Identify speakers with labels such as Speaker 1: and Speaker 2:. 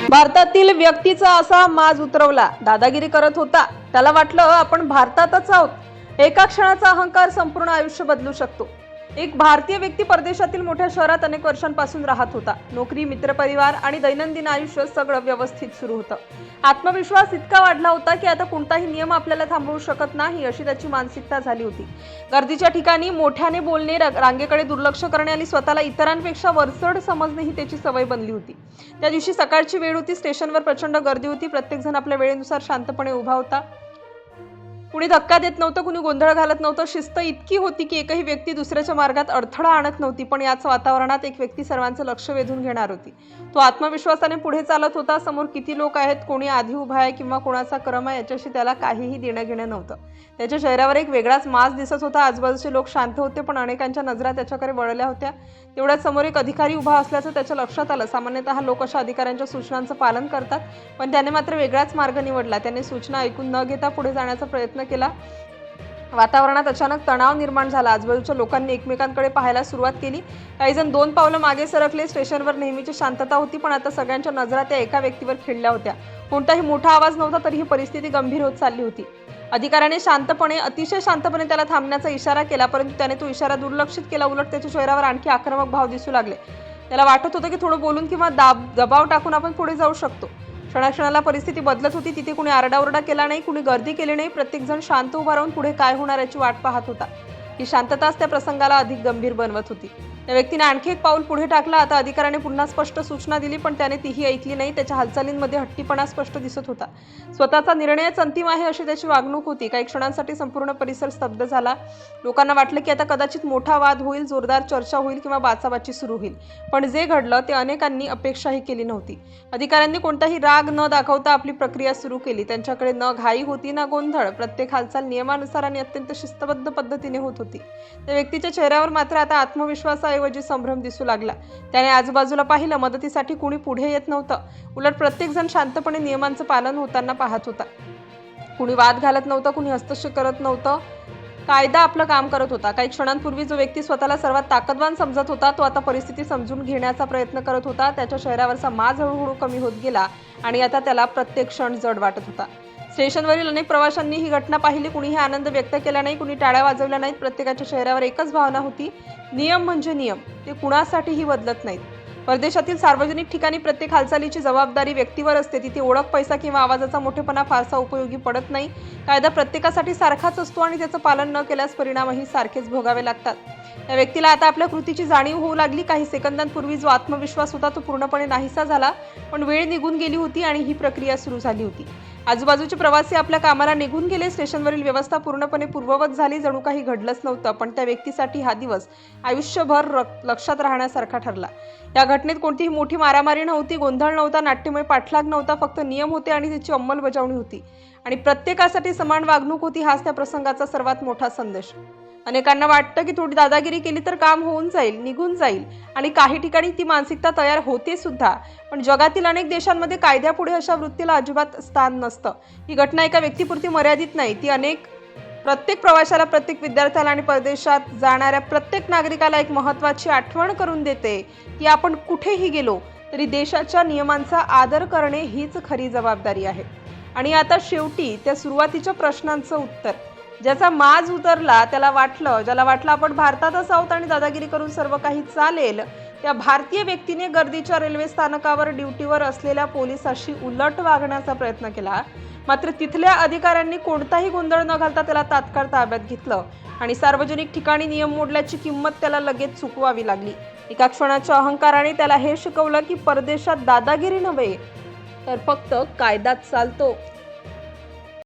Speaker 1: भारतातील व्यक्तीचा असा माज उतरवला, दादागिरी करत होता. त्याला वाटलं आपण भारतातच आहोत. एका क्षणाचा अहंकार संपूर्ण आयुष्य बदलू शकतो. एक भारतीय व्यक्ती परदेशातील मोठ्या शहरात अनेक वर्षांपासून राहत होता. नोकरी, मित्रपरिवार आणि दैनंदिन आयुष्य सगळं व्यवस्थित सुरू होतं. आत्मविश्वास इतका वाढला होता की आता कोणताही नियम आपल्याला थांबवू शकत नाही अशी त्याची मानसिकता झाली होती. गर्दीच्या ठिकाणी मोठ्याने बोलणे, रांगेकडे दुर्लक्ष करणे आणि स्वतःला इतरांपेक्षा वरचढ समजणे ही त्याची सवय बनली होती. त्या दिवशी सकाळची वेळ होती. स्टेशनवर प्रचंड गर्दी होती. प्रत्येक जण आपल्या वेळेनुसार शांतपणे उभा होता. कुणी धक्का देत नव्हतं, कुणी गोंधळ घालत नव्हतं. शिस्त इतकी होती की एकही व्यक्ती दुसऱ्याच्या मार्गात अडथळा आणत नव्हती. पण याच वातावरणात एक व्यक्ती सर्वांचं लक्ष वेधून घेणार होती. तो आत्मविश्वासाने पुढे चालत होता. समोर किती लोक आहेत, कोणी आधी उभा आहे किंवा कोणाचा क्रम आहे याच्याशी त्याला काहीही देणं घेणं नव्हतं. त्याच्या चेहऱ्यावर एक वेगळाच माज दिसत होता. आजूबाजूचे लोक शांत होते, पण अनेकांच्या नजरा त्याच्याकडे वळल्या होत्या. तेवढ्यात समोर एक अधिकारी उभा असल्याचं त्याच्या लक्षात आलं. सामान्यतः लोक अशा अधिकाऱ्यांच्या सूचनांचं पालन करतात, पण त्याने मात्र वेगळाच मार्ग निवडला. त्याने सूचना ऐकून न घेता पुढे जाण्याचा प्रयत्न केला. वातावरणात अचानक तणाव निर्माण झाला. आजूबाजूच्या लोकांनी एकमेकांकडे पाहायला सुरुवात केली. काही जण 2 पावलं मागे सरकले. स्टेशनवर नेहमीची शांतता होती, पण आता सगळ्यांच्या नजरा त्या एका व्यक्तीवर खिळल्या होत्या. कोणताही मोठा आवाज नव्हता, तरी ही परिस्थिती गंभीर होत चालली होती. अधिकाऱ्याने अतिशय शांतपणे त्याला थांबण्याचा इशारा केला, परंतु त्याने तो इशारा दुर्लक्षित केला. उलट त्याच्या चेहऱ्यावर आणखी आक्रमक भाव दिसू लागले. त्याला वाटत होतं की थोडं बोलून किंवा दबाव टाकून आपण पुढे जाऊ शकतो. क्षणाक्षणाला परिस्थिती बदलत होती. तिथे कुणी आरडाओरडा केला नाही, कुणी गर्दी केली नाही. प्रत्येकजण शांत उभा राहून पुढे काय होणार याची वाट पाहत होता. ही शांतताच त्या प्रसंगाला अधिक गंभीर बनवत होती. त्या व्यक्तीने आणखी एक पाऊल पुढे टाकला. आता अधिकाऱ्याने पुन्हा स्पष्ट सूचना दिली, पण त्याने तीही ऐकली नाही. त्याच्या हालचालींमध्ये हट्टीपणा स्पष्ट दिसत होता. स्वतःचा निर्णयच अंतिम आहे अशी त्याची वागणूक होती. काही क्षणांसाठी संपूर्ण परिसर स्तब्ध झाला. लोकांना वाटलं की आता कदाचित मोठा वाद होईल, जोरदार चर्चा होईल किंवा बाचाबाची सुरू होईल. पण जे घडलं ते अनेकांनी अपेक्षाही केली नव्हती. अधिकाऱ्यांनी कोणताही राग न दाखवता आपली प्रक्रिया सुरू केली. त्यांच्याकडे न घाई होती ना गोंधळ. प्रत्येक हालचाल नियमानुसार आणि अत्यंत शिस्तबद्ध पद्धतीने होत होती. त्या व्यक्तीच्या चेहऱ्यावर मात्र आता आत्मविश्वासाऐवजी संभ्रम दिसू लागला. त्याने आजूबाजूला पाहिलं. मदतीसाठी कुणी पुढे येत नव्हतं. उलट प्रत्येक जण शांतपणे नियमांचं पालन होताना पाहत होता. कुणी वाद घालत नव्हतं, कुणी हस्तक्षेप करत नव्हतं. कायदा आपलं काम करत होता. काही क्षणांपूर्वी जो व्यक्ती स्वतःला सर्वात ताकदवान समजत होता, तो आता परिस्थिती समजून घेण्याचा प्रयत्न करत होता. त्याच्या चेहऱ्यावरचा माज हळूहळू कमी होत गेला आणि आता त्याला प्रत्येक क्षण जड वाटत होता. स्टेशनवरील अनेक प्रवाशांनी ही घटना पाहिली. कुणीही आनंद व्यक्त केला नाही, कुणी टाळ्या वाजवल्या नाहीत. प्रत्येकाच्या चेहऱ्यावर एकच भावना होती, नियम म्हणजे नियम. ते कुणासाठीही बदलत नाहीत. परदेशातील सार्वजनिक ठिकाणी प्रत्येक हालचालीची जबाबदारी व्यक्तीवर असते. तिथे ओळख, पैसा किंवा आवाजाचा मोठेपणा फारसा उपयोगी पडत नाही. कायदा प्रत्येकासाठी सारखाच असतो आणि त्याचं पालन न केल्यास परिणामही सारखेच भोगावे लागतात. त्या व्यक्तीला आता आपल्या कृतीची जाणीव होऊ लागली. काही सेकंदांपूर्वी जो आत्मविश्वास होता तो पूर्णपणे नाहीसा झाला. पण वेळ निघून गेली होती आणि ही प्रक्रिया सुरू झाली होती. आजूबाजूचे प्रवासी आपल्या कामाला निघून गेले. स्टेशनवरील व्यवस्था पूर्णपणे पूर्ववत झाली. जणू काही घडलंच नव्हतं. पण त्या व्यक्तीसाठी हा दिवस आयुष्यभर लक्षात राहण्यासारखा ठरला. या घटनेत कोणतीही मोठी मारामारी नव्हती, गोंधळ नव्हता, नाट्यमय पाठलाग नव्हता. फक्त नियम होते आणि त्याची अंमलबजावणी होती. आणि प्रत्येकासाठी समान वागणूक होती. हाच त्या प्रसंगाचा सर्वात मोठा संदेश. अनेकांना वाटतं की थोडी दादागिरी केली तर काम होऊन जाईल, निघून जाईल. आणि काही ठिकाणी ती मानसिकता तयार होते सुद्धा. पण जगातील अनेक देशांमध्ये कायद्यापुढे अशा वृत्तीला अजिबात स्थान नसतं. ही घटना एका व्यक्तीपुरती मर्यादित नाही. ती प्रत्येक प्रवाशाला, प्रत्येक विद्यार्थ्याला आणि परदेशात जाणाऱ्या प्रत्येक नागरिकाला एक महत्त्वाची आठवण करून देते की आपण कुठेही गेलो तरी देशाच्या नियमांचा आदर करणे हीच खरी जबाबदारी आहे. आणि आता शेवटी त्या सुरुवातीच्या प्रश्नांचं उत्तर. ज्याचा माज उतरला ज्याला वाटलं आपण भारतातच आहोत आणि दादागिरी करून सर्व काही चालेल, त्या भारतीय व्यक्तीने गर्दीच्या रेल्वे स्थानकावर ड्युटीवर असलेल्या पोलिसाशी उलट वागण्याचा प्रयत्न केला. मात्र तिथल्या अधिकाऱ्यांनी कोणताही गोंधळ न घालता त्याला तात्काळ ताब्यात घेतलं आणि सार्वजनिक ठिकाणी नियम मोडल्याची किंमत त्याला लगेच चुकवावी लागली. एका क्षणाच्या अहंकाराने त्याला हे शिकवलं की परदेशात दादागिरी नव्हे तर फक्त कायदाच चालतो.